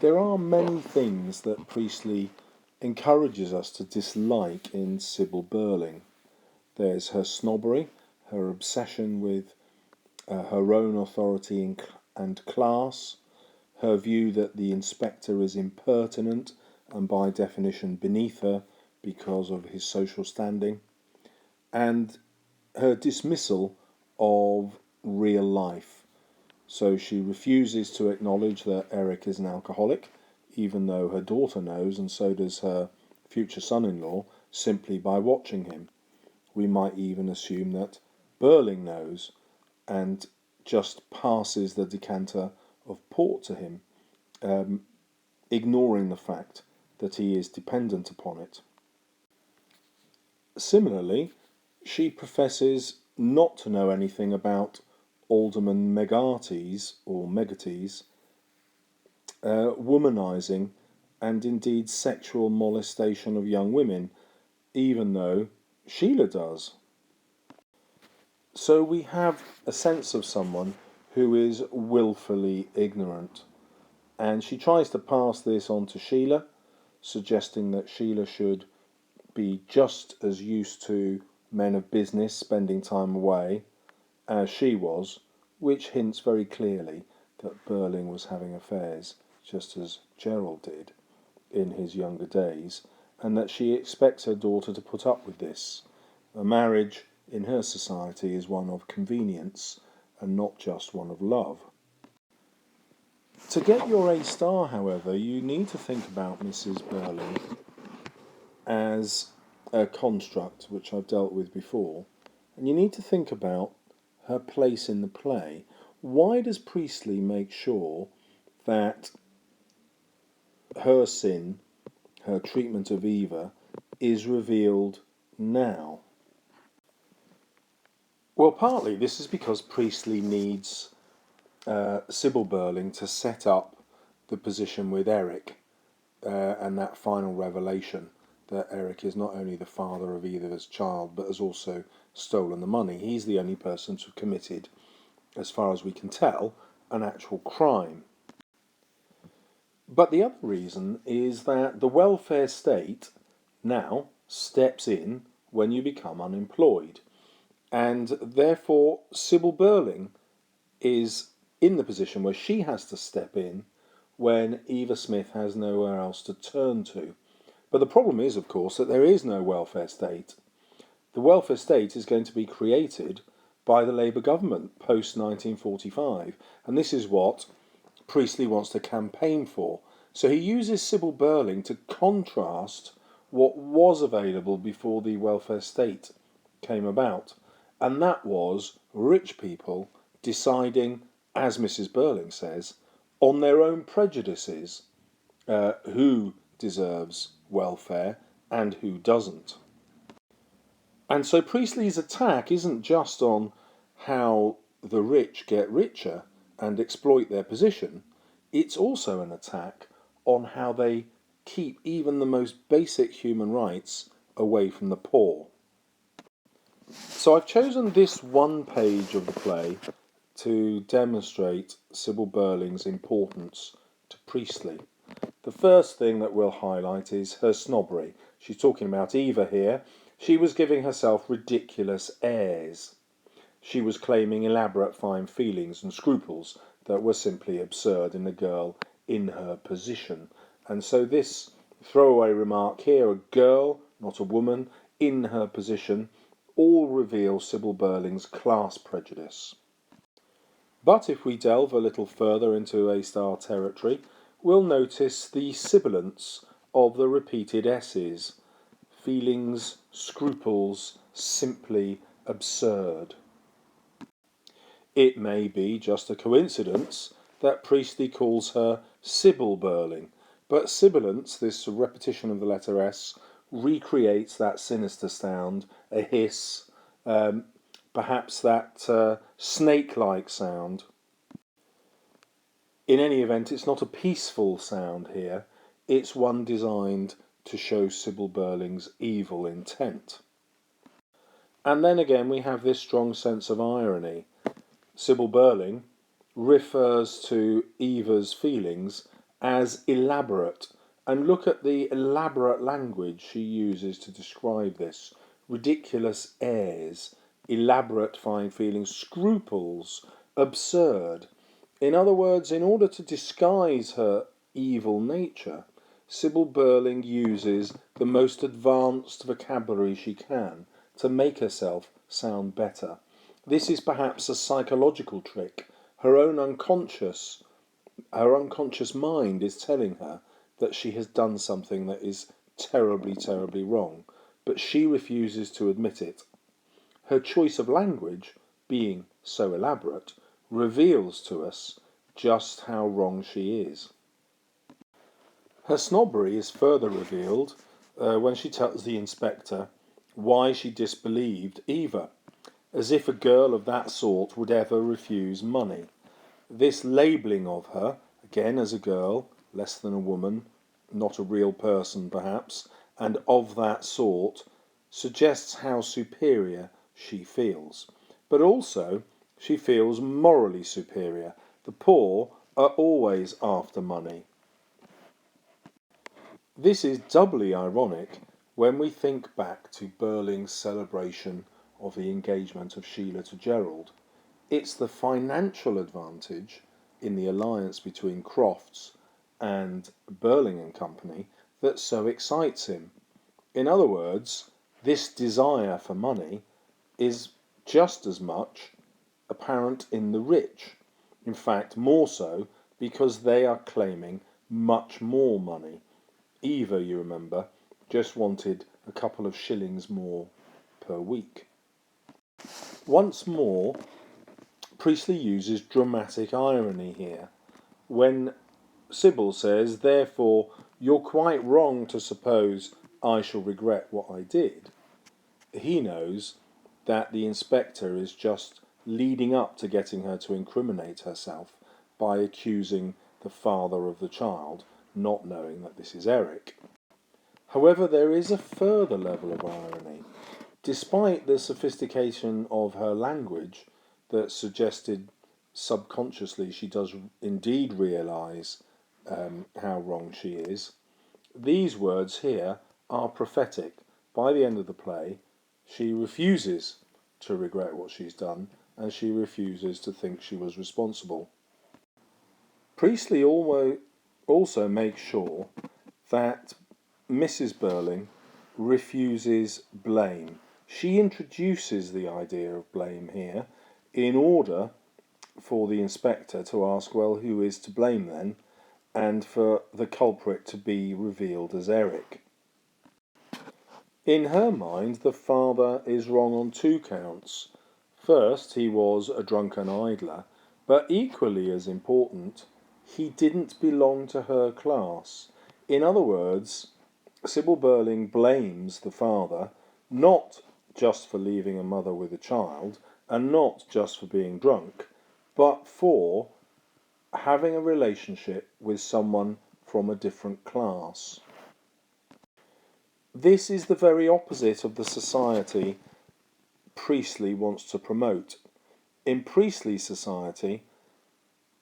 there are many things that Priestley encourages us to dislike in Sybil Birling. There's her snobbery, her obsession with her own authority and class, her view that the inspector is impertinent and by definition beneath her because of his social standing, and her dismissal of real life. So she refuses to acknowledge that Eric is an alcoholic, even though her daughter knows, and so does her future son-in-law, simply by watching him. We might even assume that Birling knows and just passes the decanter of port to him, ignoring the fact that he is dependent upon it. Similarly, she professes not to know anything about Alderman Megates, womanising and indeed sexual molestation of young women, even though Sheila does. So we have a sense of someone who is willfully ignorant, and she tries to pass this on to Sheila, suggesting that Sheila should be just as used to men of business spending time away as she was, which hints very clearly that Birling was having affairs just as Gerald did in his younger days, and that she expects her daughter to put up with this. A marriage in her society is one of convenience and not just one of love. To get your A star, however, you need to think about Mrs. Birling as a construct, which I've dealt with before, and you need to think about her place in the play. Why does Priestley make sure that her sin, her treatment of Eva, is revealed now? Well, partly this is because Priestley needs Sybil Birling to set up the position with Eric and that final revelation that Eric is not only the father of Eva's child but has also stolen the money. He's the only person to have committed, as far as we can tell, an actual crime. But the other reason is that the welfare state now steps in when you become unemployed, and therefore Sybil Birling is in the position where she has to step in when Eva Smith has nowhere else to turn to. But the problem is, of course, that there is no welfare state. The welfare state is going to be created by the Labour government post-1945, and this is what Priestley wants to campaign for. So he uses Sybil Birling to contrast what was available before the welfare state came about, and that was rich people deciding, as Mrs. Birling says, on their own prejudices, who deserves welfare and who doesn't. And so Priestley's attack isn't just on how the rich get richer and exploit their position, it's also an attack on how they keep even the most basic human rights away from the poor. So I've chosen this one page of the play to demonstrate Sybil Birling's importance to Priestley. The first thing that we'll highlight is her snobbery. She's talking about Eva here. She was giving herself ridiculous airs. She was claiming elaborate fine feelings and scruples that were simply absurd in a girl in her position. And so this throwaway remark here, a girl, not a woman, in her position, all reveal Sybil Birling's class prejudice. But if we delve a little further into A-star territory, we'll notice the sibilance of the repeated S's. Feelings, scruples, simply absurd. It may be just a coincidence that Priestley calls her Sybil Birling, but sibilance, this repetition of the letter S, recreates that sinister sound, a hiss, perhaps that snake-like sound. In any event, it's not a peaceful sound here, it's one designed to show Sybil Birling's evil intent. And then again we have this strong sense of irony. Sybil Birling refers to Eva's feelings as elaborate. And look at the elaborate language she uses to describe this. Ridiculous airs, elaborate fine feelings, scruples, absurd. In other words, in order to disguise her evil nature, Sybil Birling uses the most advanced vocabulary she can to make herself sound better. This is perhaps a psychological trick. Her unconscious mind is telling her that she has done something that is terribly, terribly wrong, but she refuses to admit it. Her choice of language, being so elaborate, reveals to us just how wrong she is. Her snobbery is further revealed when she tells the inspector why she disbelieved Eva, as if a girl of that sort would ever refuse money. This labelling of her, again as a girl, less than a woman, not a real person perhaps, and of that sort, suggests how superior she feels. But also, she feels morally superior. The poor are always after money. This is doubly ironic when we think back to Birling's celebration of the engagement of Sheila to Gerald. It's the financial advantage in the alliance between Crofts and Birling and Company that so excites him. In other words, this desire for money is just as much apparent in the rich. In fact, more so, because they are claiming much more money. Eva, you remember, just wanted a couple of shillings more per week. Once more, Priestley uses dramatic irony here. When Sybil says, "Therefore, you're quite wrong to suppose I shall regret what I did," he knows that the inspector is just leading up to getting her to incriminate herself by accusing the father of the child, not knowing that this is Eric. However, there is a further level of irony. Despite the sophistication of her language that suggested subconsciously she does indeed realise how wrong she is, these words here are prophetic. By the end of the play, she refuses to regret what she's done, and she refuses to think she was responsible. Priestley also makes sure that Mrs. Birling refuses blame. She introduces the idea of blame here in order for the inspector to ask, well, who is to blame then? And for the culprit to be revealed as Eric. In her mind, the father is wrong on two counts. First, he was a drunken idler, but equally as important, he didn't belong to her class. In other words, Sybil Birling blames the father not just for leaving a mother with a child, and not just for being drunk, but for having a relationship with someone from a different class. This is the very opposite of the society Priestley wants to promote. In Priestley's society,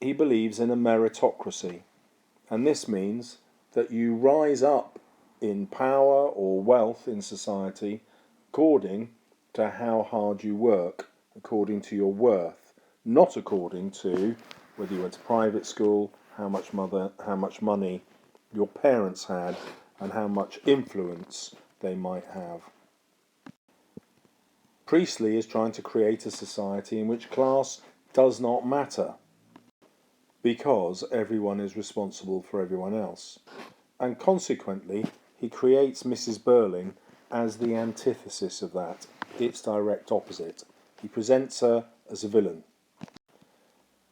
he believes in a meritocracy, and this means that you rise up in power or wealth in society according to how hard you work, according to your worth, not according to whether you went to private school, how much money your parents had, and how much influence they might have. Priestley is trying to create a society in which class does not matter, because everyone is responsible for everyone else. And consequently, he creates Mrs. Birling as the antithesis of that, its direct opposite. He presents her as a villain.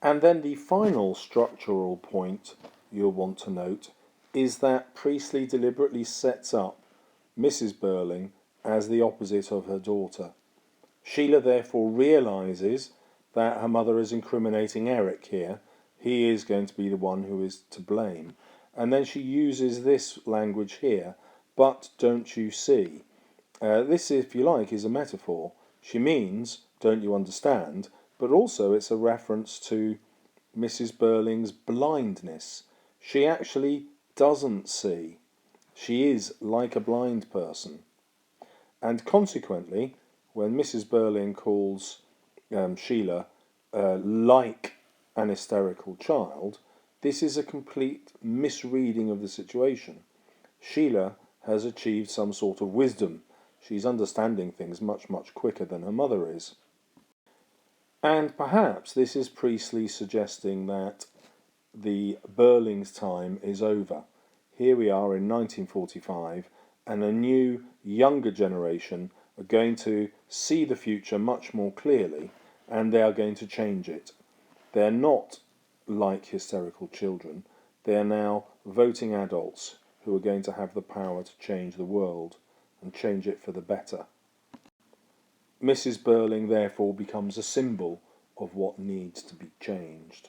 And then the final structural point you'll want to note is that Priestley deliberately sets up Mrs. Birling as the opposite of her daughter. Sheila therefore realises that her mother is incriminating Eric here. He is going to be the one who is to blame. And then she uses this language here, "but don't you see?" This, if you like, is a metaphor. She means, don't you understand? But also it's a reference to Mrs. Birling's blindness. She actually doesn't see. She is like a blind person. And consequently, when Mrs. Birling calls Sheila like an hysterical child, this is a complete misreading of the situation. Sheila has achieved some sort of wisdom. She's understanding things much, much quicker than her mother is. And perhaps this is Priestley suggesting that the Birling's time is over. Here we are in 1945, and a new, younger generation are going to see the future much more clearly, and they are going to change it. They're not like hysterical children. They are now voting adults who are going to have the power to change the world and change it for the better. Mrs. Birling therefore becomes a symbol of what needs to be changed.